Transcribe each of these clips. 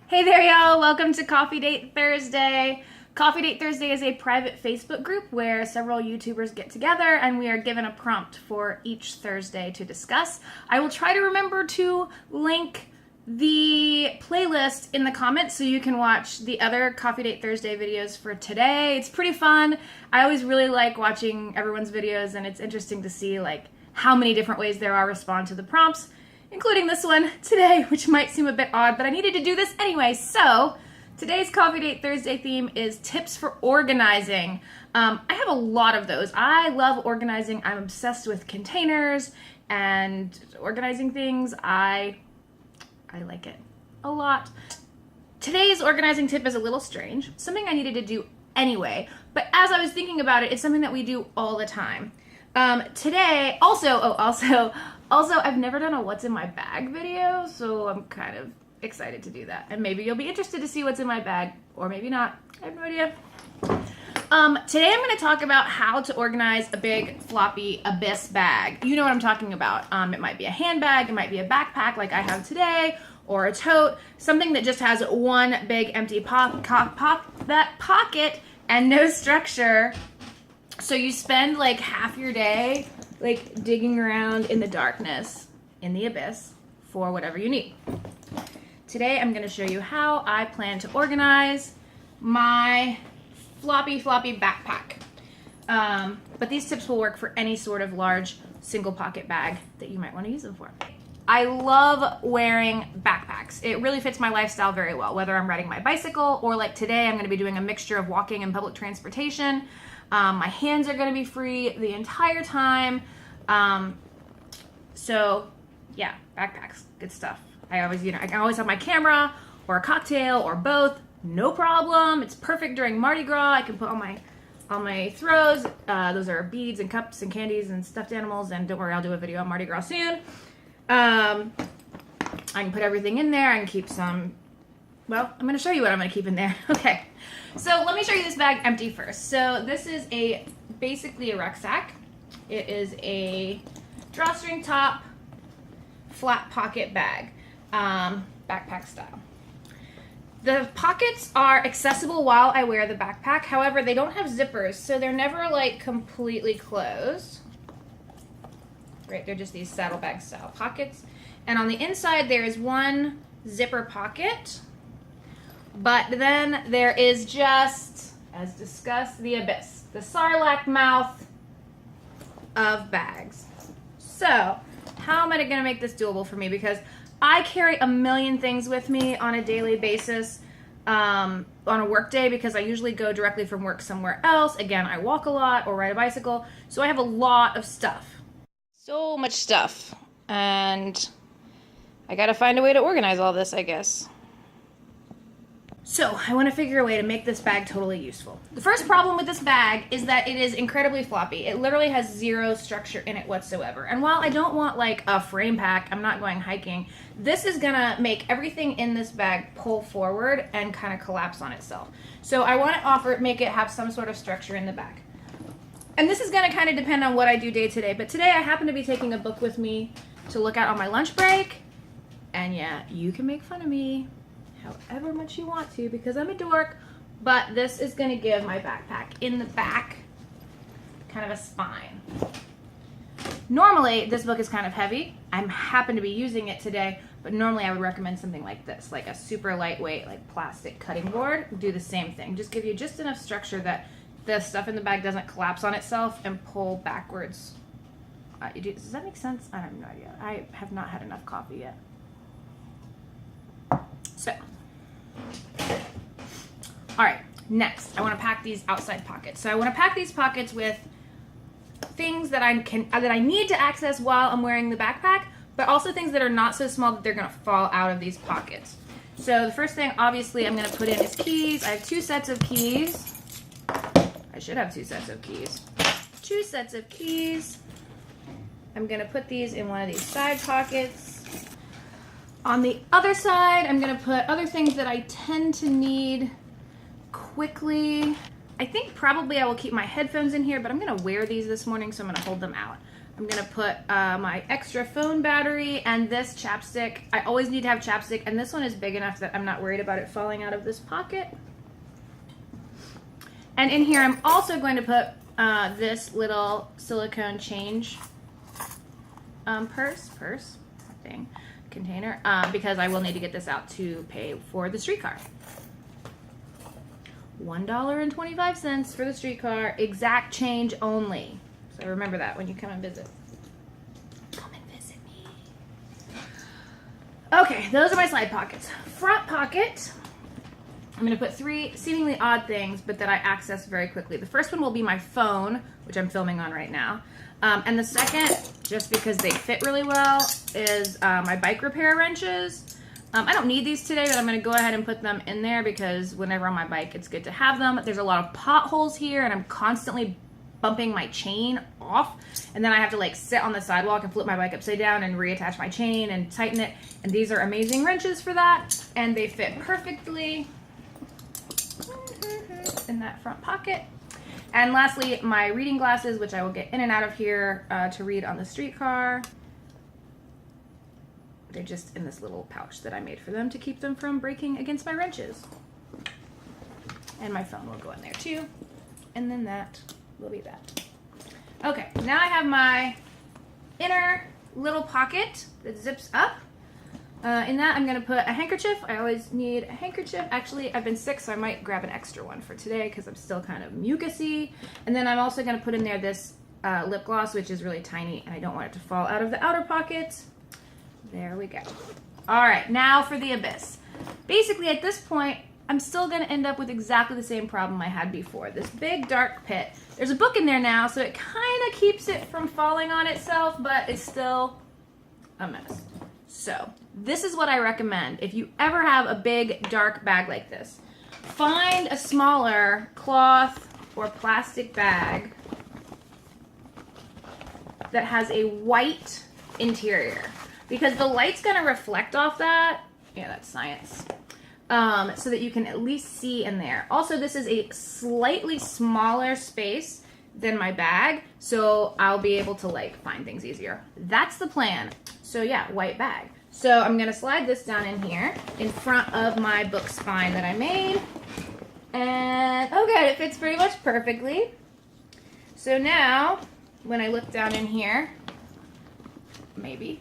Hey there, y'all. Welcome to Coffee Date Thursday. Coffee Date Thursday is a private Facebook group where several YouTubers get together and we are given a prompt for each Thursday to discuss. I will try to remember to link the playlist in the comments so you can watch the other Coffee Date Thursday videos for today. It's pretty fun. I always really like watching everyone's videos, and it's interesting to see like how many different ways there are to respond to the prompts, including this one today, which might seem a bit odd, but I needed to do this anyway. So today's Coffee Date Thursday theme is tips for organizing. I have a lot of those. I love organizing. I'm obsessed with containers and organizing things. I like it a lot. Today's organizing tip is a little strange, something I needed to do anyway, but as I was thinking about it, it's something that we do all the time. Today, also, I've never done a what's in my bag video, so I'm kind of excited to do that. And maybe you'll be interested to see what's in my bag, or maybe not. I have no idea. Today I'm going to talk about how to organize a big floppy abyss bag. You know what I'm talking about. It might be a handbag, it might be a backpack like I have today, or a tote, something that just has one big empty pocket and no structure. So you spend like half your day like digging around in the darkness, in the abyss, for whatever you need. Today I'm going to show you how I plan to organize my floppy backpack. But these tips will work for any sort of large single pocket bag that you might want to use them for. I love wearing backpacks. It really fits my lifestyle very well, whether I'm riding my bicycle or like today I'm going to be doing a mixture of walking and public transportation. My hands are going to be free the entire time. So yeah, backpacks, good stuff. I can always have my camera or a cocktail or both, no problem. It's perfect during Mardi Gras. I can put on my throws. Those are beads and cups and candies and stuffed animals. And don't worry, I'll do a video on Mardi Gras soon. I can put everything in there. I can keep some, well, I'm going to show you what I'm going to keep in there. Okay. So let me show you this bag empty first. So this is basically a rucksack. It is a drawstring top, flat pocket bag, backpack style. The pockets are accessible while I wear the backpack. However, they don't have zippers, so they're never like completely closed. Right, they're just these saddlebag style pockets. And on the inside, there is one zipper pocket. But then there is just, as discussed, the abyss, the sarlacc mouth of bags. So how am I going to make this doable for me? Because I carry a million things with me on a daily basis on a work day, because I usually go directly from work somewhere else. Again, I walk a lot or ride a bicycle, so I have a lot of stuff. So much stuff. And I got to find a way to organize all this, I guess. So I want to figure a way to make this bag totally useful. The first problem with this bag is that it is incredibly floppy. It literally has zero structure in it whatsoever. And while I don't want like a frame pack, I'm not going hiking, this is gonna make everything in this bag pull forward and kind of collapse on itself. So I want to make it have some sort of structure in the back. And this is gonna kind of depend on what I do day to day. But today I happen to be taking a book with me to look at on my lunch break. And yeah, you can make fun of me however much you want to, because I'm a dork, but this is going to give my backpack in the back kind of a spine. Normally, this book is kind of heavy. I happen to be using it today, but normally I would recommend something like this, like a super lightweight, like plastic cutting board. Do the same thing. Just give you just enough structure that the stuff in the bag doesn't collapse on itself and pull backwards. Does that make sense? I have no idea. I have not had enough coffee yet. So, all right, next I want to pack these outside pockets. So I want to pack these pockets with things that I need to access while I'm wearing the backpack, but also things that are not so small that they're going to fall out of these pockets. So the first thing, obviously, I'm going to put in is keys. I have 2 sets of keys. I should have 2 sets of keys. 2 sets of keys. I'm going to put these in one of these side pockets. On the other side, I'm going to put other things that I tend to need quickly. I think probably I will keep my headphones in here, but I'm going to wear these this morning, so I'm going to hold them out. I'm gonna put my extra phone battery and this chapstick. I always need to have chapstick, and this one is big enough that I'm not worried about it falling out of this pocket. And in here, I'm also going to put this little silicone change purse thing, container, because I will need to get this out to pay for the streetcar. $1.25 for the streetcar, exact change only. So remember that when you come and visit. Come and visit me. Okay, those are my side pockets. Front pocket, I'm going to put 3 seemingly odd things, but that I access very quickly. The first one will be my phone, which I'm filming on right now. And the second, just because they fit really well, is my bike repair wrenches. I don't need these today, but I'm going to go ahead and put them in there because whenever on my bike, it's good to have them. There's a lot of potholes here, and I'm constantly bumping my chain off, and then I have to like sit on the sidewalk and flip my bike upside down and reattach my chain and tighten it. And these are amazing wrenches for that, and they fit perfectly in that front pocket. And lastly, my reading glasses, which I will get in and out of here to read on the streetcar. They're just in this little pouch that I made for them to keep them from breaking against my wrenches. And my phone will go in there too. And then that will be that. Okay, now I have my inner little pocket that zips up. In that, I'm going to put a handkerchief. I always need a handkerchief. Actually, I've been sick, so I might grab an extra one for today because I'm still kind of mucusy. And then I'm also going to put in there this lip gloss, which is really tiny, and I don't want it to fall out of the outer pocket. There we go. All right, now for the abyss. Basically, at this point, I'm still going to end up with exactly the same problem I had before. This big dark pit. There's a book in there now, so it kind of keeps it from falling on itself, but it's still a mess. So this is what I recommend. If you ever have a big dark bag like this, find a smaller cloth or plastic bag that has a white interior, because the light's going to reflect off that. Yeah, that's science. So that you can at least see in there. Also, this is a slightly smaller space than my bag, so I'll be able to like find things easier. That's the plan. So yeah, white bag. So I'm gonna slide this down in here in front of my book spine that I made. And oh good, it fits pretty much perfectly. So now, when I look down in here, maybe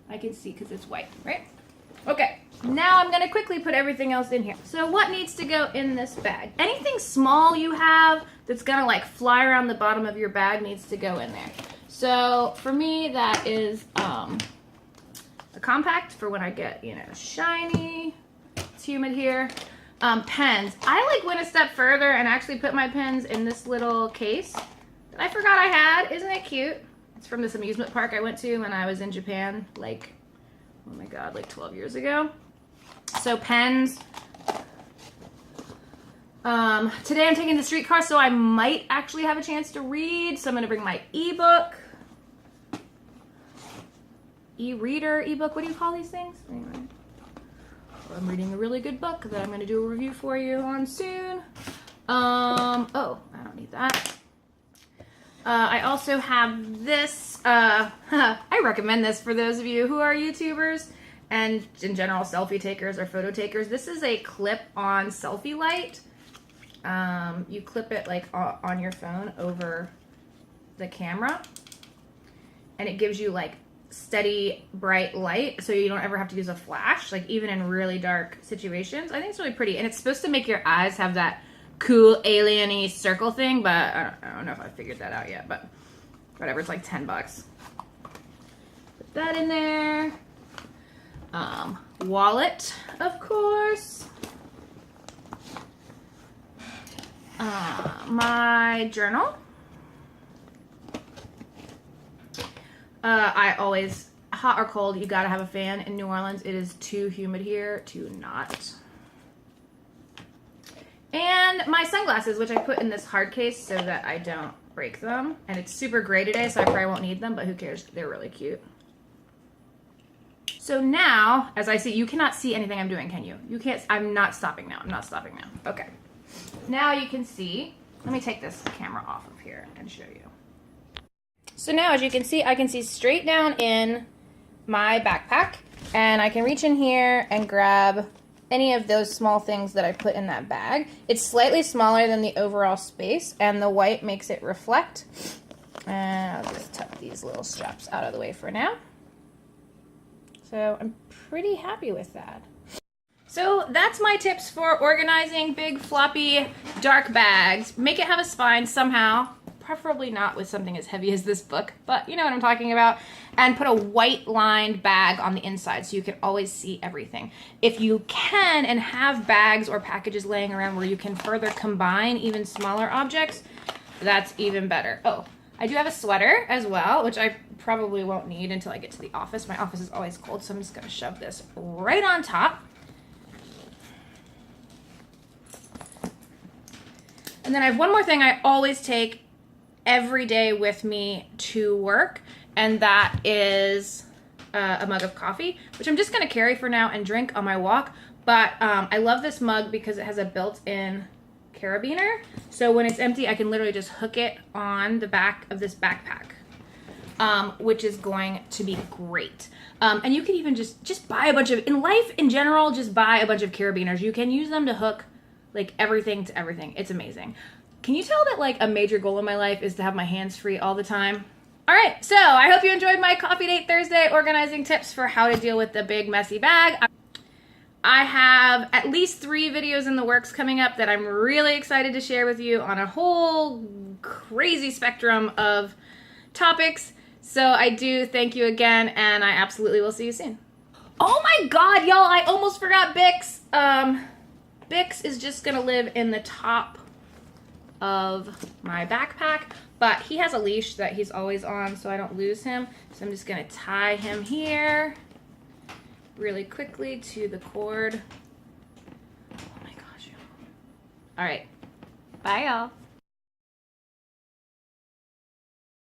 I can see because it's white, right? Okay, now I'm gonna quickly put everything else in here. So what needs to go in this bag? Anything small you have that's gonna like fly around the bottom of your bag needs to go in there. So for me, that is a compact for when I get, you know, shiny, it's humid here. Pens. I like went a step further and actually put my pens in this little case that I forgot I had. Isn't it cute? It's from this amusement park I went to when I was in Japan, like, oh my god, like 12 years ago. So pens. Today I'm taking the streetcar, so I might actually have a chance to read. So I'm going to bring my ebook. E-reader, ebook, what do you call these things? Anyway. I'm reading a really good book that I'm going to do a review for you on soon. Oh, I don't need that. I also have this. I recommend this for those of you who are YouTubers and in general selfie takers or photo takers. This is a clip-on selfie light. You clip it like on your phone over the camera, and it gives you like steady bright light, so you don't ever have to use a flash, like even in really dark situations. I think it's really pretty, and it's supposed to make your eyes have that cool alien-y circle thing, but I don't know if I figured that out yet, but whatever, it's like 10 bucks. Put that in there. Wallet, of course. My journal. I always, hot or cold, you gotta have a fan. In New Orleans, it is too humid here to not. And my sunglasses, which I put in this hard case so that I don't break them. And it's super gray today, so I probably won't need them, but who cares? They're really cute. So now, as I see, you cannot see anything I'm doing, can you? You can't, I'm not stopping now. I'm not stopping now. Okay. Now you can see, let me take this camera off of here and show you. So now, as you can see, I can see straight down in my backpack, and I can reach in here and grab any of those small things that I put in that bag. It's slightly smaller than the overall space, and the white makes it reflect. And I'll just tuck these little straps out of the way for now. So I'm pretty happy with that. So that's my tips for organizing big floppy dark bags. Make it have a spine somehow, preferably not with something as heavy as this book, but you know what I'm talking about. And put a white lined bag on the inside so you can always see everything. If you can and have bags or packages laying around where you can further combine even smaller objects, that's even better. Oh, I do have a sweater as well, which I probably won't need until I get to the office. My office is always cold, so I'm just gonna shove this right on top. And then I have one more thing I always take every day with me to work, and that is a mug of coffee, which I'm just gonna carry for now and drink on my walk. But I love this mug because it has a built-in carabiner. So when it's empty, I can literally just hook it on the back of this backpack, which is going to be great. And you can even just buy a bunch of, in life in general, just buy a bunch of carabiners. You can use them to hook like everything to everything. It's amazing. Can you tell that like a major goal in my life is to have my hands free all the time? All right, so I hope you enjoyed my Coffee Date Thursday organizing tips for how to deal with the big messy bag. I have at least 3 videos in the works coming up that I'm really excited to share with you on a whole crazy spectrum of topics. So I do thank you again, and I absolutely will see you soon. Oh my God, y'all, I almost forgot Bix. Bix is just gonna live in the top of my backpack, but he has a leash that he's always on so I don't lose him. So I'm just gonna tie him here really quickly to the cord. Oh my gosh. All right, bye y'all.